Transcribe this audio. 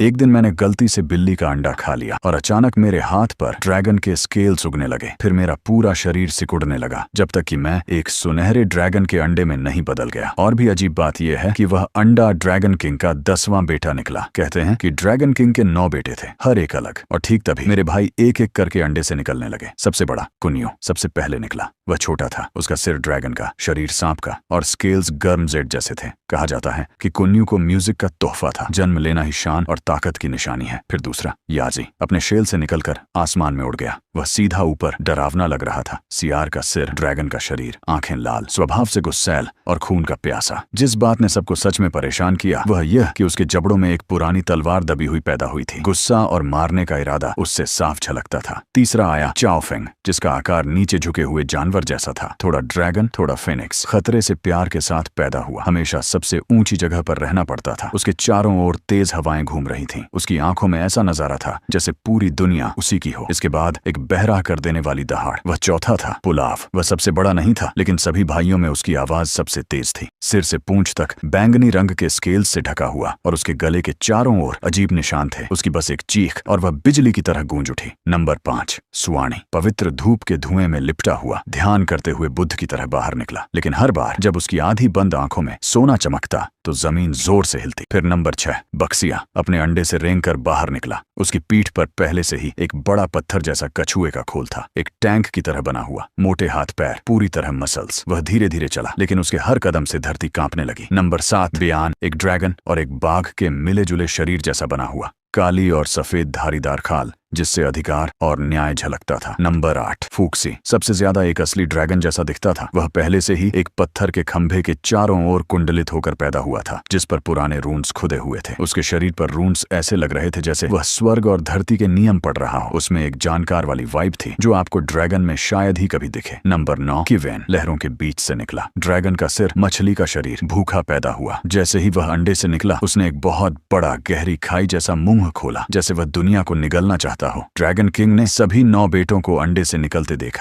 एक दिन मैंने गलती से बिल्ली का अंडा खा लिया और अचानक मेरे हाथ पर ड्रैगन के स्केल्स उगने लगे। फिर मेरा पूरा शरीर सिकुड़ने लगा जब तक कि मैं एक सुनहरे ड्रैगन के अंडे में नहीं बदल गया। और भी अजीब बात यह है कि वह अंडा ड्रैगन किंग का 10वां बेटा निकला। कहते हैं कि ड्रैगन किंग के 9 बेटे थे, हर एक अलग। और ठीक तभी मेरे भाई एक एक करके अंडे से निकलने लगे। सबसे बड़ा कुन्यो सबसे पहले निकला। वह छोटा था, उसका सिर ड्रैगन का, शरीर सांप का और स्केल्स गर्म जेड जैसे थे। कहा जाता है कि कुन्यू को म्यूजिक का तोहफा था, जन्म लेना ही शान और ताकत की निशानी है। फिर दूसरा याजी अपने शेल से निकलकर आसमान में उड़ गया। वह सीधा ऊपर, डरावना लग रहा था। सियार का सिर, ड्रैगन का शरीर, आंखें लाल, स्वभाव से गुस्सैल और खून का प्यासा। जिस बात ने सबको सच में परेशान किया वह यह कि उसके जबड़ों में एक पुरानी तलवार दबी हुई पैदा हुई थी। गुस्सा और मारने का इरादा उससे साफ झलकता था। तीसरा आया चाओफेंग, जिसका आकार नीचे झुके हुए जानवर जैसा था। थोड़ा ड्रैगन, थोड़ा फिनिक्स। खतरे से प्यार के साथ पैदा हुआ। हमेशा सबसे ऊंची जगह पर रहना पड़ता था। उसके चारों ओर तेज हवाएं घूम रही थीं। उसकी आंखों में ऐसा नजारा था जैसे पूरी दुनिया उसी की हो। इसके बाद एक बहरा कर देने वाली दहाड़। वह चौथा था पुलाव। वह सबसे बड़ा नहीं था, लेकिन सभी भाइयों में उसकी आवाज सबसे तेज थी। सिर से पूंछ तक बैंगनी रंग के स्केल्स से ढका हुआ और उसके गले के चारों ओर अजीब निशान थे। उसकी बस एक चीख और वह बिजली की तरह गूंज उठी। नंबर 5 सुआणी, पवित्र धूप के धुएं में लिपटा हुआ, ध्यान करते हुए बुद्ध की तरह बाहर निकला। लेकिन हर बार जब उसकी आधी बंद आंखों में सोना चमकता तो जमीन जोर से हिलती। फिर नंबर 6 बक्सिया अपने अंडे से रेंग कर बाहर निकला। उसकी पीठ पर पहले से ही एक बड़ा पत्थर जैसा कछुए का खोल था, एक टैंक की तरह बना हुआ, मोटे हाथ पैर, पूरी तरह मसल्स। वह धीरे धीरे चला, लेकिन उसके हर कदम से धरती कांपने लगी। नंबर 7 बियान, एक ड्रैगन और एक बाघ के मिले जुले शरीर जैसा बना हुआ, काली और सफेद धारीदार खाल जिससे अधिकार और न्याय झलकता था। नंबर 8 फूक्सी, सबसे ज्यादा एक असली ड्रैगन जैसा दिखता था। वह पहले से ही एक पत्थर के खंभे के चारों ओर कुंडलित होकर पैदा हुआ था, जिस पर पुराने रून्स खुदे हुए थे। उसके शरीर पर रून्स ऐसे लग रहे थे जैसे वह स्वर्ग और धरती के नियम पढ़ रहा हो। उसमें एक जानकार वाली वाइब थी जो आपको ड्रैगन में शायद ही कभी दिखे। नंबर 9 किवेन, लहरों के बीच से निकला। ड्रैगन का सिर, मछली का शरीर, भूखा पैदा हुआ। जैसे ही वह अंडे से निकला उसने एक बहुत बड़ा गहरी खाई जैसा मुंह खोला, जैसे वह दुनिया को निगलना चाहता हो। ड्रैगन किंग ने सभी 9 बेटों को अंडे से निकलते देखा।